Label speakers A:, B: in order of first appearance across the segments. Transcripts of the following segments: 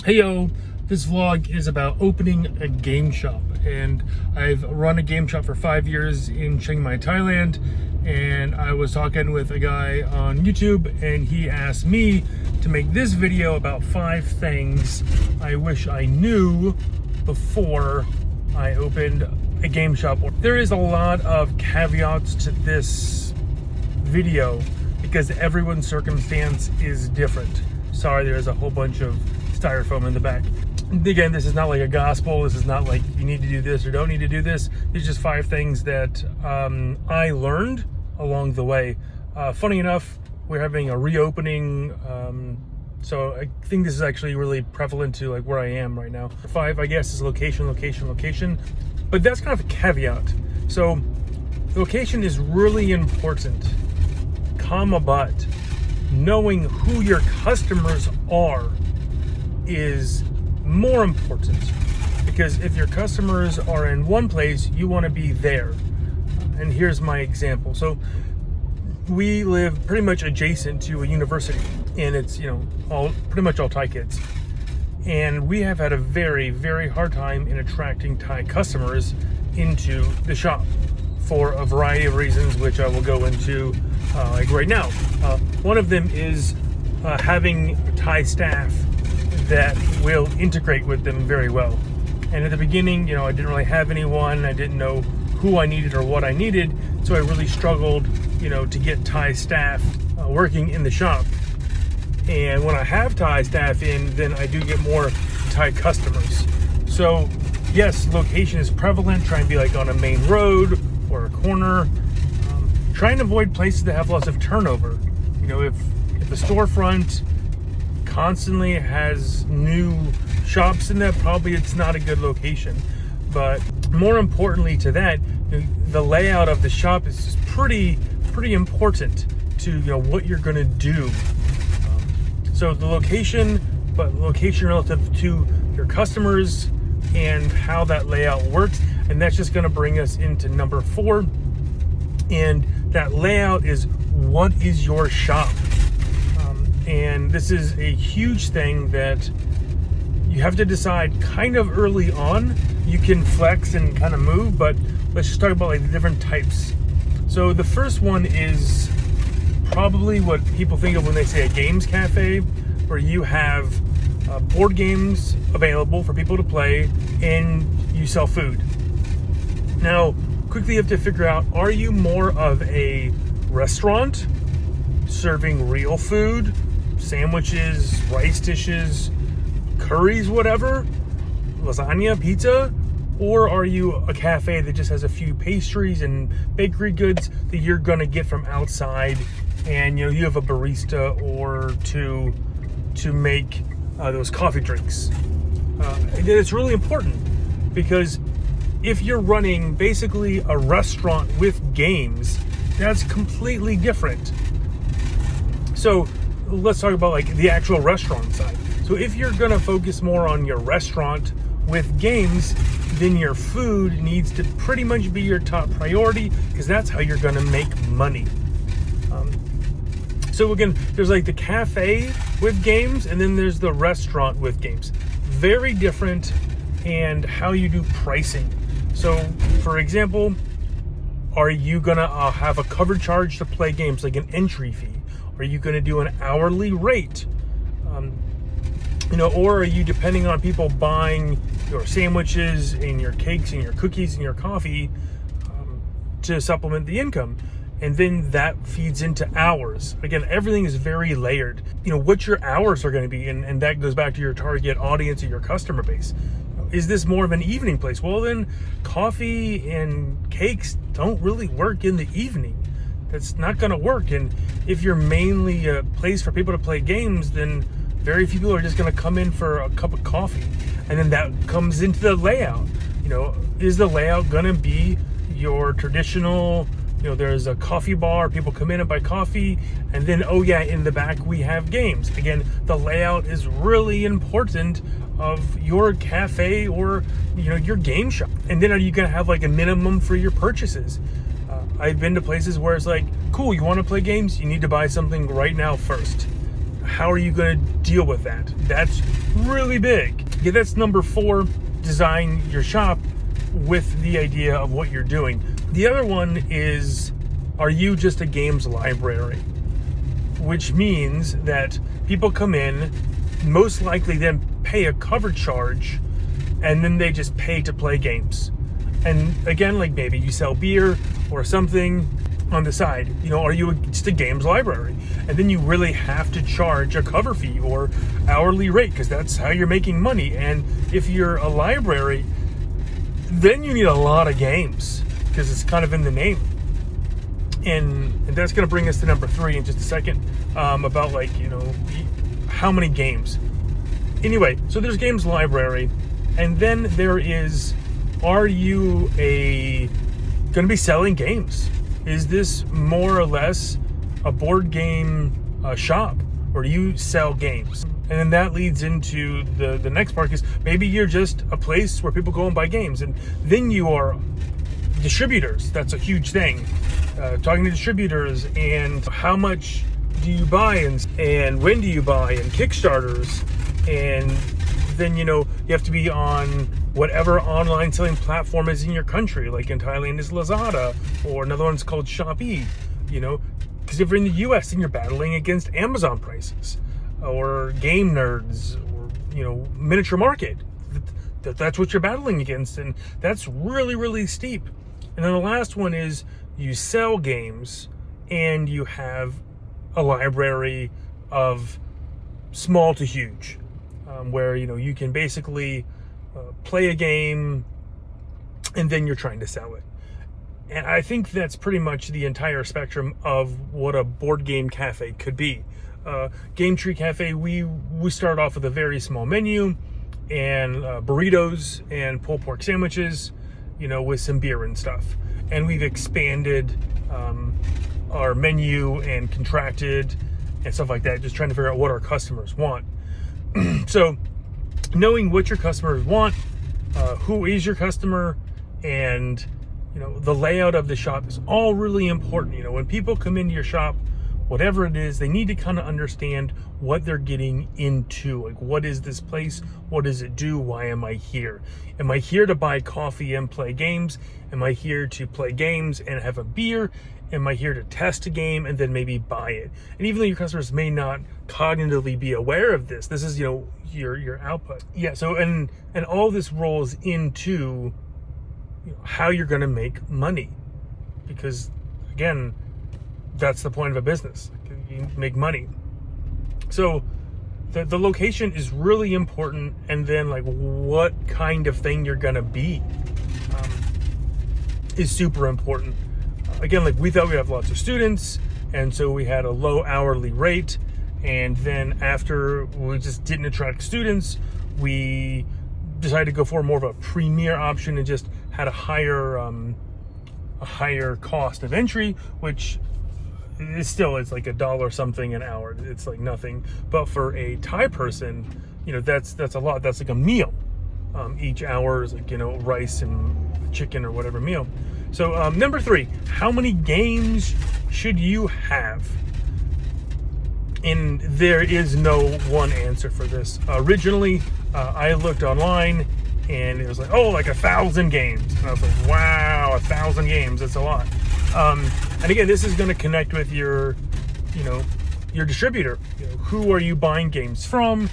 A: Hey yo, this vlog is about opening a game shop, and I've run a game shop for 5 years in Chiang Mai, Thailand, and I was talking with a guy on YouTube and he asked me to make this video about 5 things I wish I knew before I opened a game shop. There is a lot of caveats to this video because everyone's circumstance is different. Sorry, there's a whole bunch of styrofoam in the back. Again, this is not like a gospel. This is not like you need to do this or don't need to do this. These are just 5 things that I learned along the way. Funny enough, we're having a reopening, so I think this is actually really prevalent to like where I am right now. 5, I guess, is location, but that's kind of a caveat. So location is really important, but knowing who your customers are is more important, because if your customers are in one place, you want to be there. And here's my example. So we live pretty much adjacent to a university, and it's, pretty much all Thai kids. And we have had a very, very hard time in attracting Thai customers into the shop for a variety of reasons, which I will go into like right now. One of them is having Thai staff that will integrate with them very well. And at the beginning, I didn't really have anyone. I didn't know who I needed or what I needed, so I really struggled, to get Thai staff working in the shop. And when I have Thai staff in, then I do get more Thai customers. So yes, location is prevalent. Try and be like on a main road or a corner. Try and avoid places that have lots of turnover. If the storefront constantly has new shops in that, probably it's not a good location. But more importantly to that, the layout of the shop is just pretty important to what you're going to do. So the location, but location relative to your customers and how that layout works, and that's just going to bring us into number 4. And that layout is, what is your shop? And this is a huge thing that you have to decide kind of early on. You can flex and kind of move, but let's just talk about like the different types. So the first one is probably what people think of when they say a games cafe, where you have board games available for people to play and you sell food. Now, quickly you have to figure out, are you more of a restaurant serving real food, sandwiches, rice dishes, curries, whatever, lasagna, pizza? Or are you a cafe that just has a few pastries and bakery goods that you're gonna get from outside, and you have a barista or two to make those coffee drinks? It's really important, because if you're running basically a restaurant with games, that's completely different. So let's talk about like the actual restaurant side. So if you're gonna focus more on your restaurant with games, then your food needs to pretty much be your top priority, because that's how you're gonna make money. So again, there's like the cafe with games, and then there's the restaurant with games. Very different, and how you do pricing. So for example, are you gonna have a cover charge to play games, like an entry fee? Are you gonna do an hourly rate? Or are you depending on people buying your sandwiches and your cakes and your cookies and your coffee to supplement the income? And then that feeds into hours. Again, everything is very layered. What your hours are going to be, and that goes back to your target audience or your customer base. Is this more of an evening place? Well, then coffee and cakes don't really work in the evening. That's not going to work. And if you're mainly a place for people to play games, then very few people are just going to come in for a cup of coffee. And then that comes into the layout. Is the layout going to be your traditional, there's a coffee bar, people come in and buy coffee, and then, in the back we have games. Again, the layout is really important of your cafe or, your game shop. And then are you going to have like a minimum for your purchases? I've been to places where it's like, cool, you want to play games? You need to buy something right now first. how are you going to deal with that? That's really big. Okay, that's number 4, design your shop with the idea of what you're doing. The other one is, are you just a games library? Which means that people come in, most likely then pay a cover charge, and then they just pay to play games. And again, like maybe you sell beer or something on the side. Are you just a games library? And then you really have to charge a cover fee or hourly rate, because that's how you're making money. And if you're a library, then you need a lot of games, because it's kind of in the name. And that's going to bring us to number 3 in just a second, about how many games. Anyway, so there's games library, and then there is, are you going to be selling games? Is this more or less a board game shop, or do you sell games? And then that leads into the next part, is maybe you're just a place where people go and buy games, and then you are distributors. That's a huge thing. Talking to distributors, and how much do you buy, and when do you buy, and Kickstarters, and then you have to be on whatever online selling platform is in your country. Like in Thailand is Lazada, or another one's called Shopee. Because if you're in the US, then you're battling against Amazon prices, or Game Nerds, or Miniature Market. That's what you're battling against, and that's really, really steep. And then the last one is, you sell games, and you have a library of small to huge, where you can basically play a game, and then you're trying to sell it. And I think that's pretty much the entire spectrum of what a board game cafe could be. Game Tree Cafe, we start off with a very small menu, and burritos and pulled pork sandwiches, with some beer and stuff. And we've expanded our menu and contracted and stuff like that, just trying to figure out what our customers want. So knowing what your customers want, who is your customer, and the layout of the shop is all really important. When people come into your shop, whatever it is, they need to kind of understand what they're getting into. Like, what is this place? What does it do? Why am I here? Am I here to buy coffee and play games? Am I here to play games and have a beer? Am I here to test a game and then maybe buy it? And even though your customers may not cognitively be aware of this, this is, your output. Yeah, so, and all this rolls into how you're going to make money. Because, again, that's the point of a business. You make money. So the location is really important, and then what kind of thing you're gonna be is super important. Again, we thought we'd have lots of students, and so we had a low hourly rate, and then after we just didn't attract students, we decided to go for more of a premier option and just had a higher cost of entry, which it's like $1 something an hour. It's like nothing. But for a Thai person, that's a lot. That's like a meal. Each hour is rice and chicken or whatever meal. So number 3, how many games should you have? And there is no one answer for this. Originally, I looked online, and it was like 1,000 games. And I was like, wow, 1,000 games, that's a lot. And again, this is going to connect with your distributor. Who are you buying games from,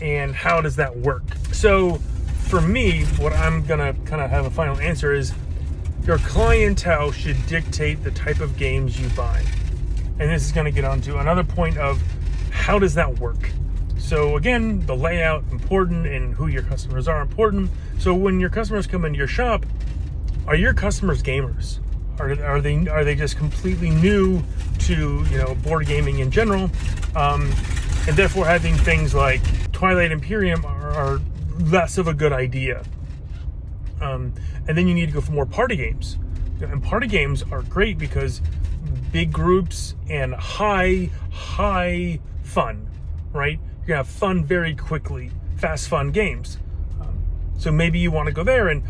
A: and how does that work? So for me, what I'm going to kind of have a final answer is, your clientele should dictate the type of games you buy. And this is going to get onto another point of, how does that work? So again, the layout important, and who your customers are important. So when your customers come into your shop, are your customers gamers? Are they just completely new to board gaming in general, and therefore having things like Twilight Imperium are less of a good idea? And then you need to go for more party games. And party games are great because big groups and high fun, right? You're gonna have fun very quickly, fast fun games. So maybe you want to go there, and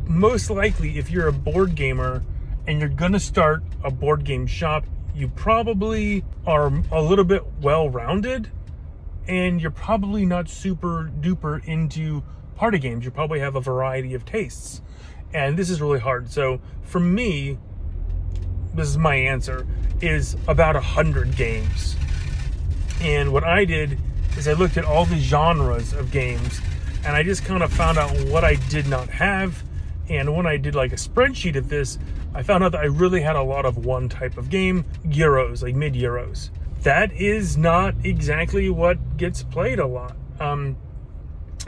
A: most likely if you're a board gamer and you're gonna start a board game shop, you probably are a little bit well-rounded, and you're probably not super duper into party games. You probably have a variety of tastes, and this is really hard. So for me, this is my answer, is about 100 games. And what I did is I looked at all the genres of games, and I just kind of found out what I did not have. And when I did like a spreadsheet of this, I found out that I really had a lot of one type of game, Euros, like mid-Euros. That is not exactly what gets played a lot, well,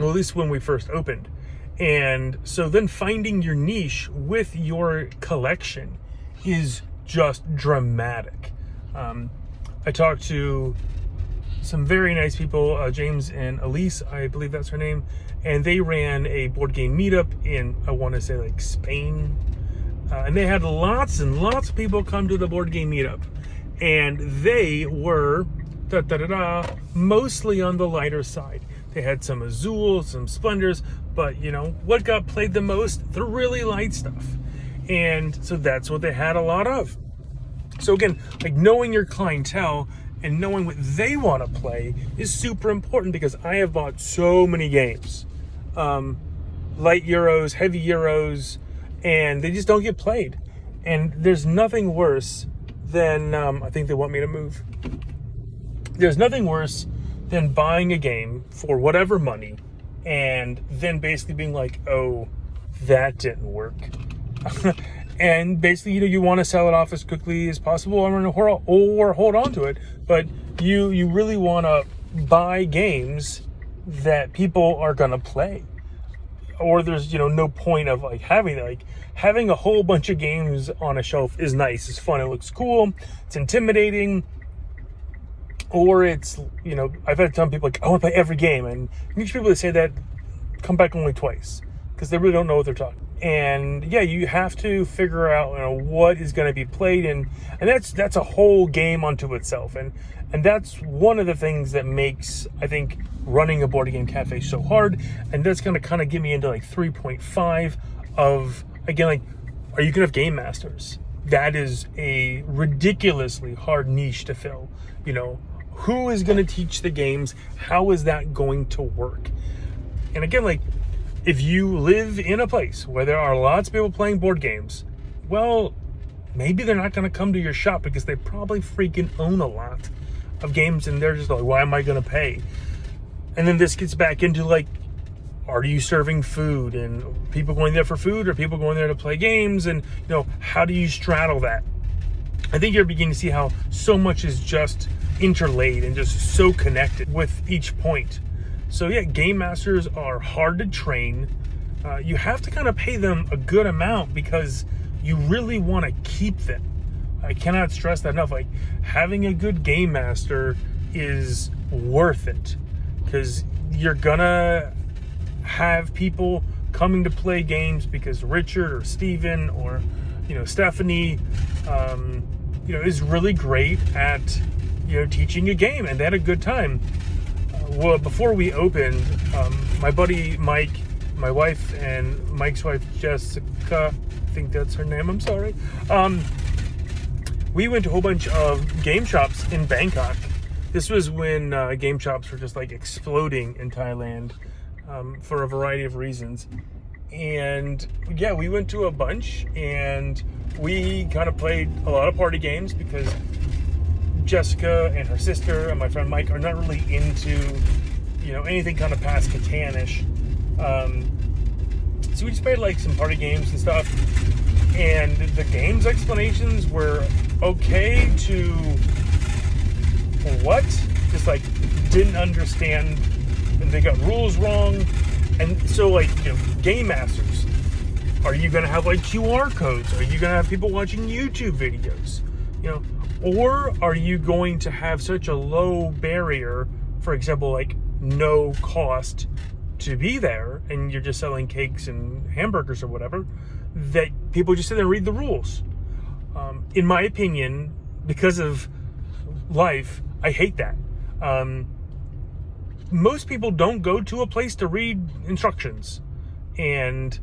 A: at least when we first opened. And so then finding your niche with your collection is just dramatic. I talked to some very nice people, James and Elise, I believe that's her name, and they ran a board game meetup in, I want to say, like Spain, and they had lots and lots of people come to the board game meetup, and they were mostly on the lighter side. They had some Azul, some Splendors, but you know what got played the most? The really light stuff. And so that's what they had a lot of. So again, like knowing your clientele and knowing what they want to play is super important, because I have bought so many games, light Euros, heavy Euros, and they just don't get played. And there's nothing worse than, I think they want me to move. There's nothing worse than buying a game for whatever money and then basically being like, oh, that didn't work. And basically, you want to sell it off as quickly as possible or hold on to it. But you really want to buy games that people are going to play. Or there's, no point of having a whole bunch of games on a shelf is nice. It's fun. It looks cool. It's intimidating. Or it's, I've had some people I want to play every game. And usually people that say that come back only twice, because they really don't know what they're talking. And yeah, you have to figure out what is going to be played, and that's a whole game unto itself. And that's one of the things that makes, I think, running a board game cafe so hard. And that's going to kind of get me into 3.5 of, again, are you going to have game masters? That is a ridiculously hard niche to fill. Who is going to teach the games? How is that going to work? And again, if you live in a place where there are lots of people playing board games, well, maybe they're not going to come to your shop because they probably freaking own a lot of games, and they're just like, why am I going to pay? And then this gets back into are you serving food, and people going there for food, or people going there to play games? And how do you straddle that? I think you're beginning to see how so much is just interlaid and just so connected with each point. So yeah, game masters are hard to train. You have to kind of pay them a good amount because you really want to keep them. I cannot stress that enough. Having a good game master is worth it, because you're gonna have people coming to play games because Richard or Steven or Stephanie is really great at teaching a game, and they had a good time. Well, before we opened, my buddy Mike, my wife, and Mike's wife Jessica, I think that's her name, I'm sorry, we went to a whole bunch of game shops in Bangkok. This was when game shops were just exploding in Thailand, for a variety of reasons. And yeah, we went to a bunch, and we kind of played a lot of party games because Jessica and her sister and my friend Mike are not really into, anything kind of past Catan-ish. So we just played some party games and stuff. And the games explanations were okay to what? Just didn't understand, and they got rules wrong. And so game masters, are you going to have QR codes? Are you going to have people watching YouTube videos? Or are you going to have such a low barrier, for example, no cost to be there, and you're just selling cakes and hamburgers or whatever, that people just sit there and read the rules? In my opinion, because of life, I hate that. Most people don't go to a place to read instructions, and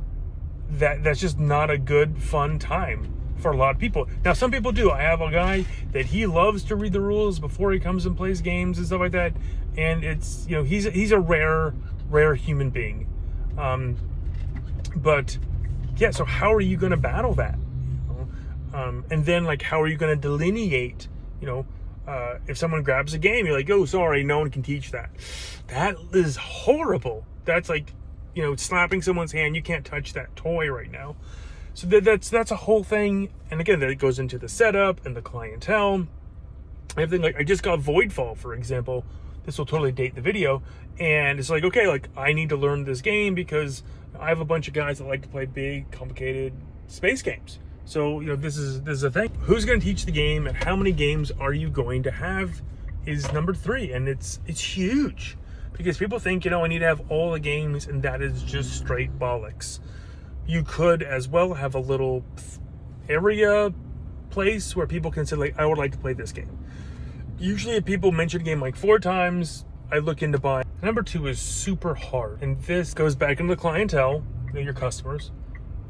A: that's just not a good, fun time for a lot of people. Now, some people do. I have a guy that he loves to read the rules before he comes and plays games and stuff like that. And it's, he's a rare human being. But yeah, so how are you going to battle that? And then, like, how are you going to delineate, if someone grabs a game, you're like, oh, sorry, no one can teach that. That is horrible. That's like, slapping someone's hand. You can't touch that toy right now. So that's a whole thing. And again, that goes into the setup and the clientele. Everything. Like, I just got Voidfall, for example. This will totally date the video. And it's like, okay, like, I need to learn this game because I have a bunch of guys that like to play big, complicated space games. So, this is a thing. Who's going to teach the game and how many games are you going to have is number 3. And it's huge because people think, I need to have all the games, and that is just straight bollocks. You could as well have a little area place where people can say, like, I would like to play this game. Usually if people mention a game like 4 times, I look into buying. Number 2 is super hard. And this goes back into the clientele, your customers.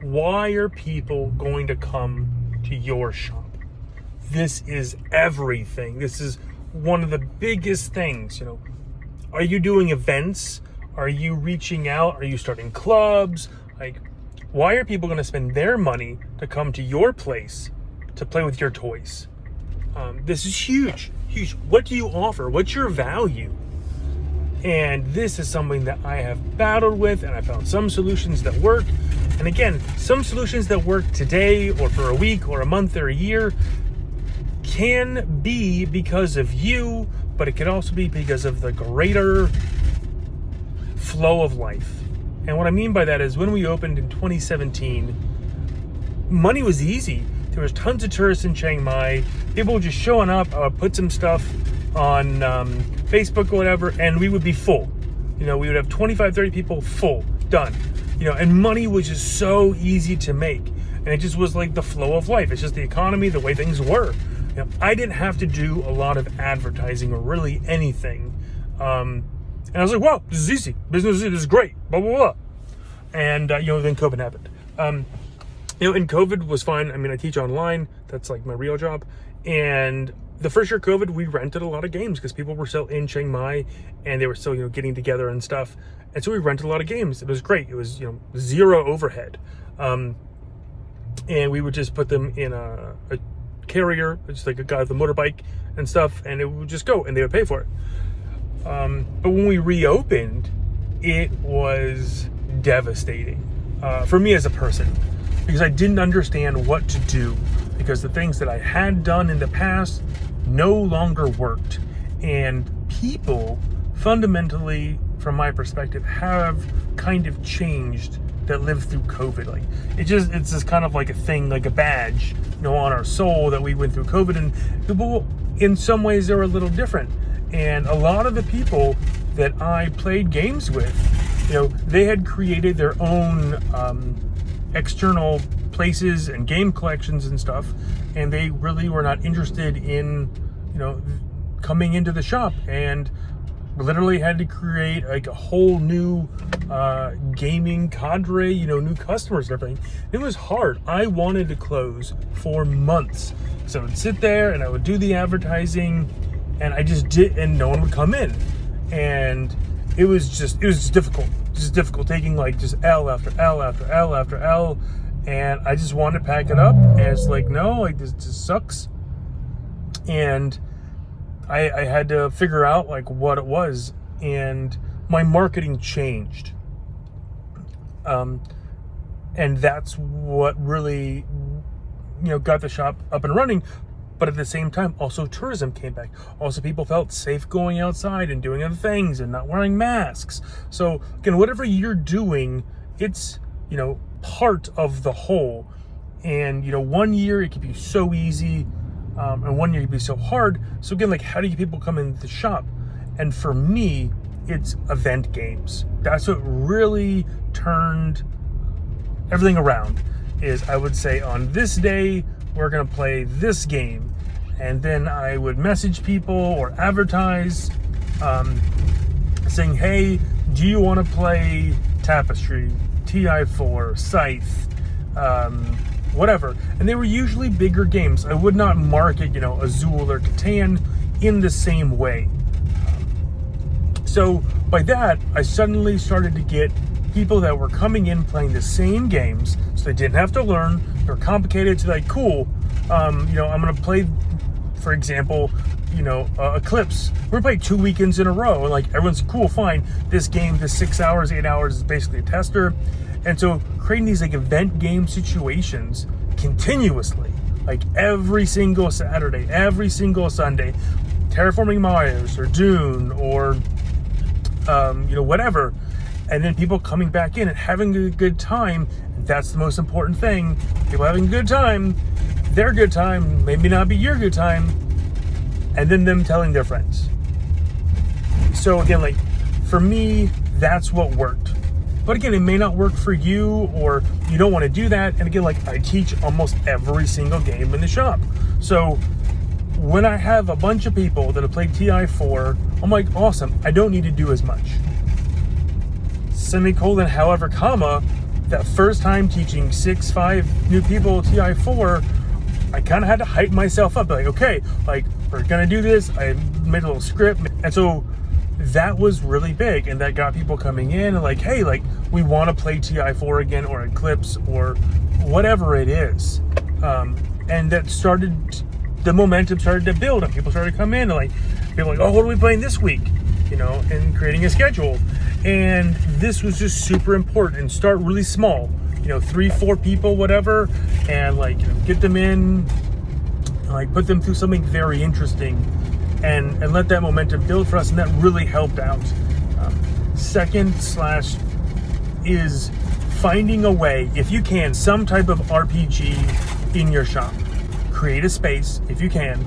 A: Why are people going to come to your shop? This is everything. This is one of the biggest things, Are you doing events? Are you reaching out? Are you starting clubs? Like, why are people going to spend their money to come to your place to play with your toys? This is huge. What do you offer? What's your value? And this is something that I have battled with, and I found some solutions that work. And again, some solutions that work today or for a week or a month or a year can be because of you, but it can also be because of the greater flow of life. And what I mean by that is when we opened in 2017, money was easy. There was tons of tourists in Chiang Mai. People were just showing up. I would put some stuff on Facebook or whatever, and we would be full. We would have 25, 30 people full, done. And money was just so easy to make. And it just was like the flow of life. It's just the economy, the way things were. I didn't have to do a lot of advertising or really anything. And I was like, wow, this is easy. Business is great, blah, blah, blah. And, then COVID happened. And COVID was fine. I mean, I teach online. That's like my real job. And the first year of COVID, we rented a lot of games because people were still in Chiang Mai and they were still, getting together and stuff. And so we rented a lot of games. It was great. It was, zero overhead. And we would just put them in a carrier, just like a guy with a motorbike and stuff, and it would just go and they would pay for it. But when we reopened, it was devastating for me as a person because I didn't understand what to do because the things that I had done in the past no longer worked. And people fundamentally, from my perspective, have kind of changed that lived through COVID. Like it's just kind of like a thing, like a badge, on our soul that we went through COVID. And people, in some ways, they're a little different. And a lot of the people that I played games with, they had created their own external places and game collections and stuff, and they really were not interested in, coming into the shop, and literally had to create like a whole new gaming cadre, new customers and everything. It was hard. I wanted to close for months. So I would sit there and I would do the advertising, and I just did, and no one would come in. And it was just difficult. Just difficult taking like just L after L after L after L. And I just wanted to pack it up. And it's like, no, like this just sucks. And I had to figure out like what it was, and my marketing changed. And that's what really, got the shop up and running. But at the same time, also tourism came back. Also, people felt safe going outside and doing other things and not wearing masks. So again, whatever you're doing, it's, part of the whole. And, 1 year it could be so easy. And 1 year it could be so hard. So again, like, how do you people come into the shop? And for me, it's event games. That's what really turned everything around. Is I would say on this day, we're going to play this game. And then I would message people or advertise saying, hey, do you want to play Tapestry, TI4, Scythe, whatever. And they were usually bigger games. I would not market, Azul or Catan in the same way. So by that, I suddenly started to get people that were coming in playing the same games, so they didn't have to learn. They were complicated. So like, cool, I'm going to play, for example, Eclipse. We're going to play 2 weekends in a row. And like, everyone's cool, fine. This game, this 6 hours, 8 hours is basically a tester. And so creating these like event game situations continuously, like every single Saturday, every single Sunday, Terraforming Mars or Dune or, whatever. And then people coming back in and having a good time. That's the most important thing. People having a good time, their good time, maybe not be your good time. And then them telling their friends. So again, like for me, that's what worked. But again, it may not work for you, or you don't want to do that. And again, like I teach almost every single game in the shop. So when I have a bunch of people that have played TI4, I'm like, awesome, I don't need to do as much. Semicolon, however, comma, that first time teaching 6-5 new people TI4, I kind of had to hype myself up. Like, okay, like we're going to do this. I made a little script. And so that was really big. And that got people coming in and like, hey, like we want to play TI4 again, or Eclipse, or whatever it is. And that started, the momentum started to build, and people started to come in and like, people like, oh, what are we playing this week? And creating a schedule. And this was just super important. And start really small, 3-4 people, whatever, and like get them in, like put them through something very interesting, and let that momentum build for us. And that really helped out. Second slash is finding a way, if you can, some type of RPG in your shop. Create a space if you can.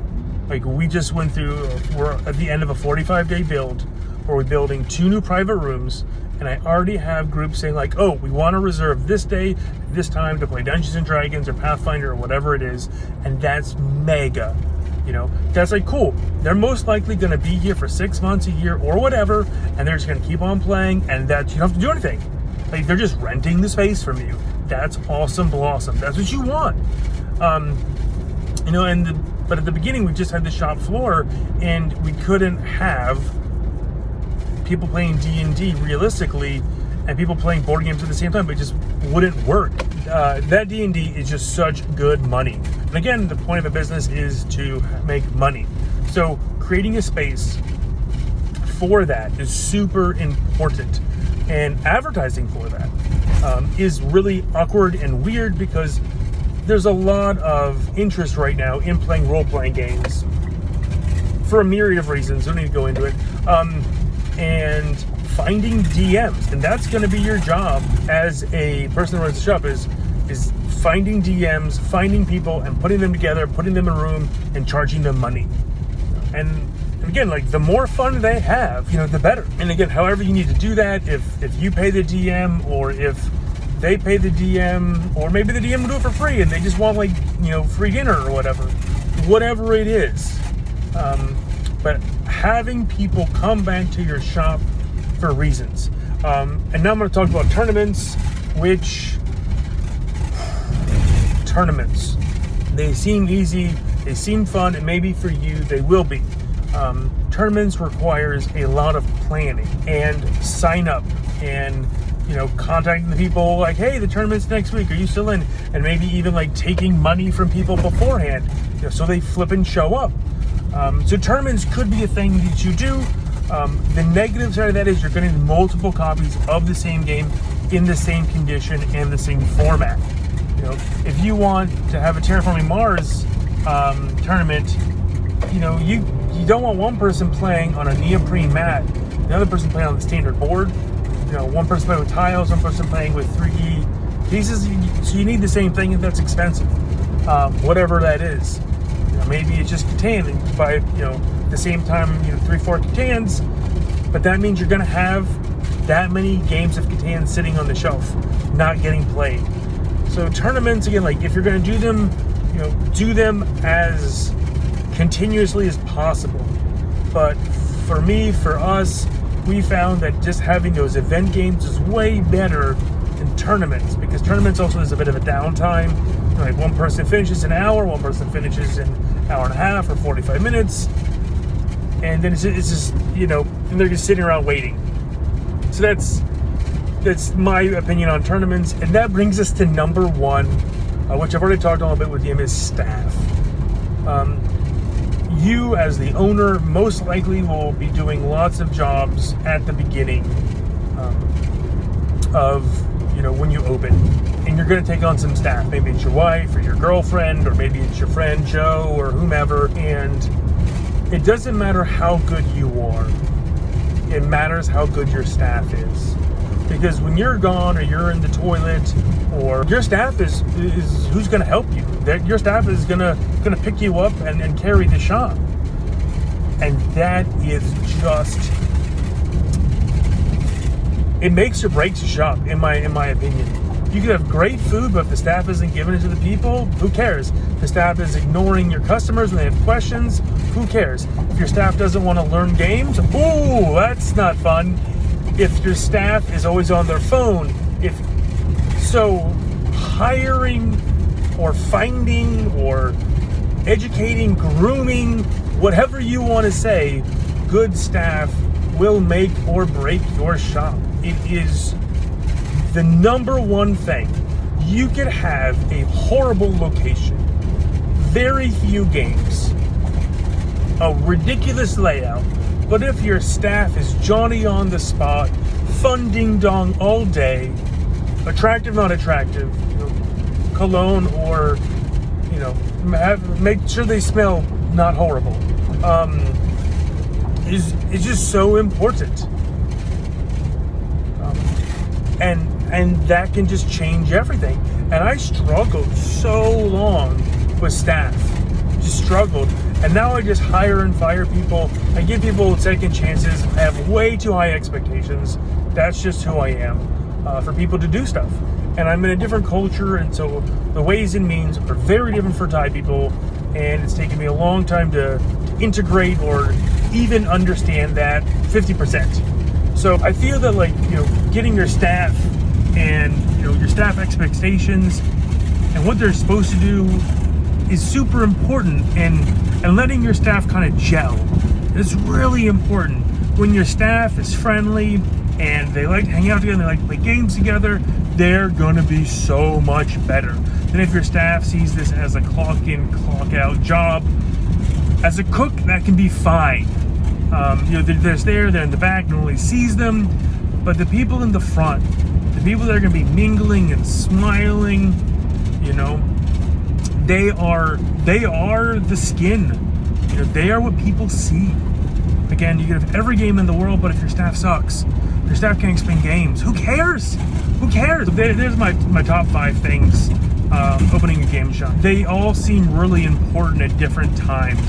A: Like we just went through, we're at the end of a 45-day build where we're building 2 new private rooms, and I already have groups saying like, oh, we want to reserve this day, this time to play Dungeons and Dragons or Pathfinder or whatever it is. And that's mega, that's like, cool. They're most likely going to be here for 6 months, a year, or whatever, and they're just going to keep on playing, and that you don't have to do anything. Like they're just renting the space from you. That's awesome, blossom. That's what you want. But at the beginning, we just had the shop floor, and we couldn't have people playing D&D realistically and people playing board games at the same time. But it just wouldn't work. That D&D is just such good money. And again, the point of a business is to make money. So creating a space for that is super important. And advertising for that is really awkward and weird, because there's a lot of interest right now in playing role-playing games for a myriad of reasons. Don't need to go into it. And finding DMs, and that's going to be your job as a person that runs the shop, is finding DMs, finding people, and putting them together, putting them in a room, and charging them money. And again, like the more fun they have, the better. And again, however you need to do that, if you pay the DM, or if they pay the DM, or maybe the DM will do it for free and they just want like, free dinner or whatever it is. But having people come back to your shop for reasons. And now I'm going to talk about tournaments, they seem easy, they seem fun, and maybe for you, they will be. Tournaments requires a lot of planning and sign up and contacting the people like, hey, the tournament's next week, are you still in? And maybe even like taking money from people beforehand, so they flip and show up. So tournaments could be a thing that you do. The negative side of that is you're going to need multiple copies of the same game in the same condition and the same format. If you want to have a Terraforming Mars tournament, you don't want one person playing on a neoprene mat, the other person playing on the standard board. One person playing with tiles, one person playing with 3D pieces. So you need the same thing, and that's expensive. Whatever that is. Maybe it's just Catan, and you buy, the same time, 3-4 Catans, but that means you're going to have that many games of Catan sitting on the shelf, not getting played. So tournaments, again, like if you're going to do them, do them as continuously as possible. But for me, for us, we found that just having those event games is way better than tournaments, because tournaments also is a bit of a downtime. Like one person finishes an hour, one person finishes an hour and a half or 45 minutes, and then it's just and they're just sitting around waiting. So that's my opinion on tournaments, and that brings us to number one, which I've already talked a little bit with him, is staff. You as the owner most likely will be doing lots of jobs at the beginning of when you open, and you're going to take on some staff. Maybe it's your wife or your girlfriend, or maybe it's your friend Joe or whomever, and it doesn't matter how good you are, it matters how good your staff is. Because when you're gone, or you're in the toilet, or your staff is who's going to help you. Your staff is gonna pick you up and carry the shop, and that is just, it makes or breaks a shop, in my opinion. You could have great food, but if the staff isn't giving it to the people, who cares? If the staff is ignoring your customers when they have questions, who cares? If your staff doesn't want to learn games, ooh, that's not fun. If your staff is always on their phone, hiring or finding or educating, grooming, whatever you want to say, good staff will make or break your shop. It is the number one thing. You could have a horrible location, very few games, a ridiculous layout, but if your staff is Johnny on the spot, fun ding dong all day, attractive, not attractive, cologne, or make sure they smell not horrible, is just so important, and that can just change everything. And I struggled so long with staff, just struggled, and now I just hire and fire people. I give people second chances. I have way too high expectations. That's just who I am, for people to do stuff. And I'm in a different culture, and so the ways and means are very different for Thai people, and it's taken me a long time to integrate or even understand that 50%. So I feel that getting your staff and your staff expectations and what they're supposed to do is super important, and letting your staff kind of gel is really important. When your staff is friendly and they like to hang out together, they like to play games together, they're going to be so much better than if your staff sees this as a clock in, clock out job. As a cook, that can be fine. They're in the back, nobody sees them, but the people in the front, the people that are going to be mingling and smiling, they are the skin. They are what people see. Again, you could have every game in the world, but if your staff sucks, your staff can't explain games, who cares? Who cares? There's my top 5 things opening a game shop. They all seem really important at different times.